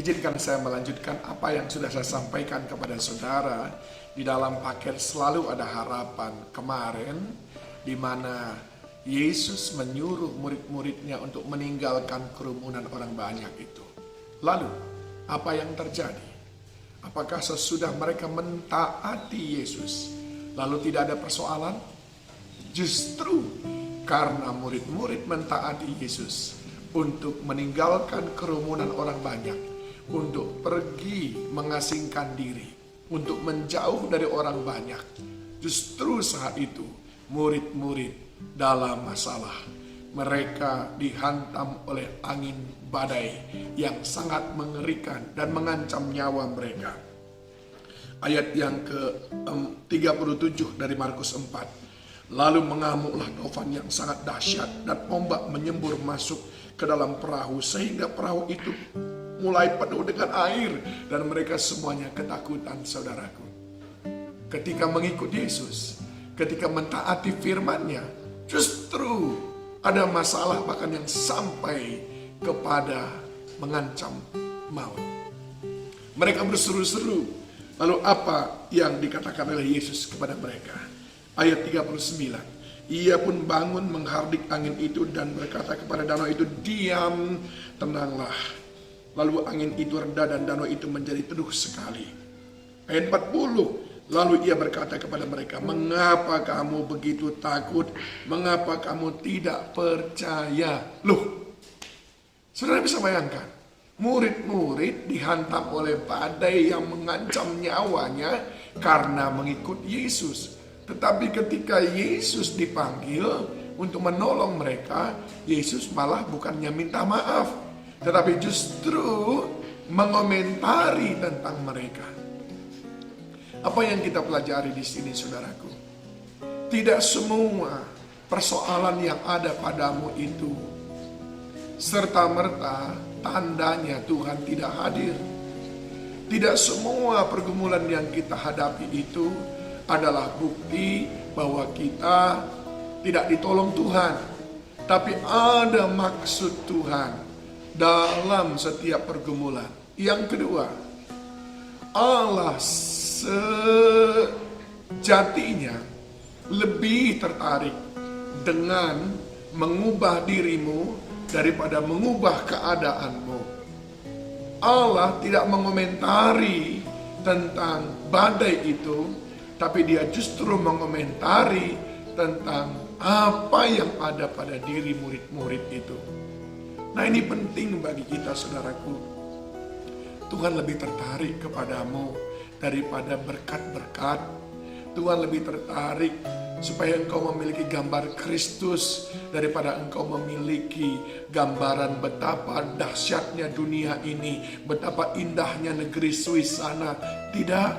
Izinkan saya melanjutkan apa yang sudah saya sampaikan kepada saudara. Di dalam paket selalu ada harapan kemarin, di mana Yesus menyuruh murid-muridnya untuk meninggalkan kerumunan orang banyak itu. Lalu, apa yang terjadi? Apakah sesudah mereka mentaati Yesus, lalu tidak ada persoalan? Justru karena murid-murid mentaati Yesus untuk meninggalkan kerumunan orang banyak, untuk pergi mengasingkan diri, untuk menjauh dari orang banyak. Justru saat itu murid-murid dalam masalah. Mereka dihantam oleh angin badai yang sangat mengerikan dan mengancam nyawa mereka. Ayat yang ke-37 dari Markus 4. Lalu mengamuklah taufan yang sangat dahsyat dan ombak menyembur masuk ke dalam perahu sehingga perahu itu mulai penuh dengan air dan mereka semuanya ketakutan, saudaraku. Ketika mengikut Yesus, ketika mentaati firman-Nya, justru ada masalah bahkan yang sampai kepada mengancam maut. Mereka berseru-seru. Lalu apa yang dikatakan oleh Yesus kepada mereka? Ayat 39. Ia pun bangun menghardik angin itu dan berkata kepada danau itu, diam, tenanglah. Lalu angin itu reda dan danau itu menjadi teduh sekali. Ayat 40. Lalu ia berkata kepada mereka, mengapa kamu begitu takut? Mengapa kamu tidak percaya? Loh, saudara bisa bayangkan, murid-murid dihantam oleh badai yang mengancam nyawanya karena mengikut Yesus. Tetapi ketika Yesus dipanggil untuk menolong mereka, Yesus malah bukannya minta maaf, tetapi justru mengomentari tentang mereka. Apa yang kita pelajari di sini, saudaraku? Tidak semua persoalan yang ada padamu itu serta-merta tandanya Tuhan tidak hadir. Tidak semua pergumulan yang kita hadapi itu adalah bukti bahwa kita tidak ditolong Tuhan. Tapi ada maksud Tuhan dalam setiap pergumulan. Yang kedua, Allah sejatinya lebih tertarik dengan mengubah dirimu daripada mengubah keadaanmu. Allah tidak mengomentari tentang badai itu, tapi dia justru mengomentari tentang apa yang ada pada diri murid-murid itu. Nah, ini penting bagi kita, saudaraku. Tuhan lebih tertarik kepadamu daripada berkat-berkat. Tuhan lebih tertarik supaya engkau memiliki gambar Kristus daripada engkau memiliki gambaran betapa dahsyatnya dunia ini, betapa indahnya negeri Swiss sana. Tidak,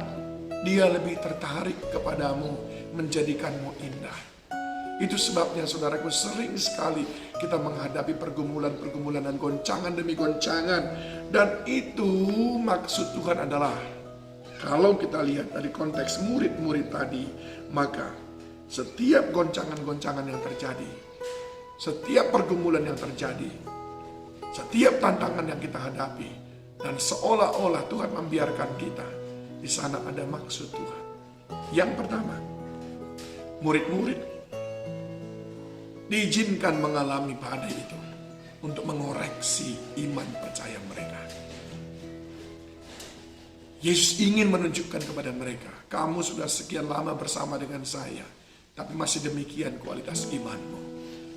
dia lebih tertarik kepadamu, menjadikanmu indah. Itu sebabnya, saudaraku, sering sekali kita menghadapi pergumulan-pergumulan dan goncangan demi goncangan. Dan itu maksud Tuhan adalah, kalau kita lihat dari konteks murid-murid tadi, maka setiap goncangan-goncangan yang terjadi, setiap pergumulan yang terjadi, setiap tantangan yang kita hadapi, dan seolah-olah Tuhan membiarkan kita, di sana ada maksud Tuhan. Yang pertama, murid-murid diizinkan mengalami badai itu untuk mengoreksi iman percaya mereka. Yesus ingin menunjukkan kepada mereka, kamu sudah sekian lama bersama dengan saya, tapi masih demikian kualitas imanmu.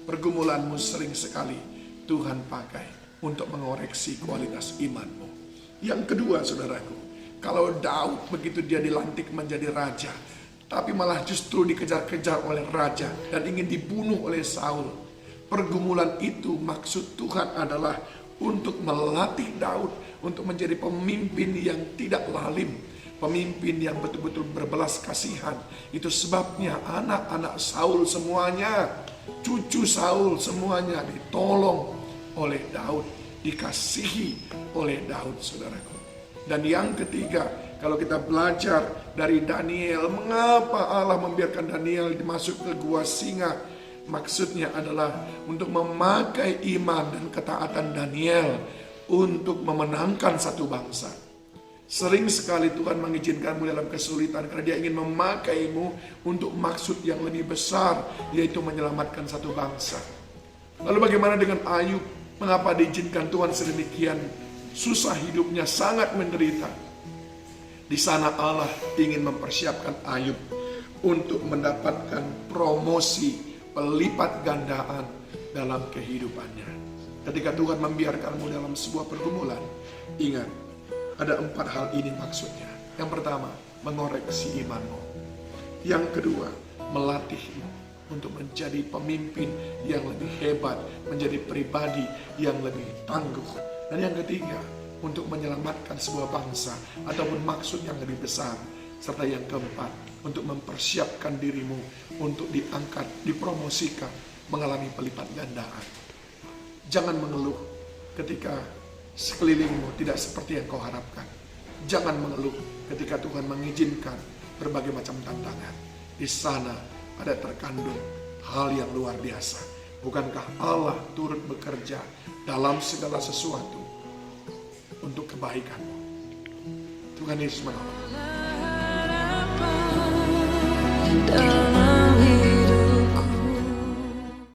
Pergumulanmu sering sekali Tuhan pakai untuk mengoreksi kualitas imanmu. Yang kedua, saudaraku, kalau Daud begitu dia dilantik menjadi raja, tapi malah justru dikejar-kejar oleh raja dan ingin dibunuh oleh Saul. Pergumulan itu maksud Tuhan adalah untuk melatih Daud untuk menjadi pemimpin yang tidak lalim, pemimpin yang betul-betul berbelas kasihan. Itu sebabnya anak-anak Saul semuanya, cucu Saul semuanya ditolong oleh Daud, dikasihi oleh Daud, saudaraku. Dan yang ketiga, kalau kita belajar dari Daniel, mengapa Allah membiarkan Daniel masuk ke gua singa? Maksudnya adalah untuk memakai iman dan ketaatan Daniel untuk memenangkan satu bangsa. Sering sekali Tuhan mengizinkanmu dalam kesulitan karena Dia ingin memakaimu untuk maksud yang lebih besar, yaitu menyelamatkan satu bangsa. Lalu bagaimana dengan Ayub? Mengapa diizinkan Tuhan sedemikian susah hidupnya, sangat menderita? Di sana Allah ingin mempersiapkan Ayub untuk mendapatkan promosi pelipat gandaan dalam kehidupannya. Ketika Tuhan membiarkanmu dalam sebuah pergumulan, ingat, ada 4 hal ini maksudnya. Yang pertama, mengoreksi imanmu. Yang kedua, melatihmu untuk menjadi pemimpin yang lebih hebat, menjadi pribadi yang lebih tangguh. Dan yang ketiga, untuk menyelamatkan sebuah bangsa ataupun maksud yang lebih besar. Serta yang keempat, untuk mempersiapkan dirimu untuk diangkat, dipromosikan, mengalami pelipat gandaan. Jangan mengeluh ketika sekelilingmu tidak seperti yang kau harapkan. Jangan mengeluh ketika Tuhan mengizinkan berbagai macam tantangan. Di sana ada terkandung hal yang luar biasa. Bukankah Allah turut bekerja dalam segala sesuatu untuk kebaikanmu? Tuhan Yesus menolong.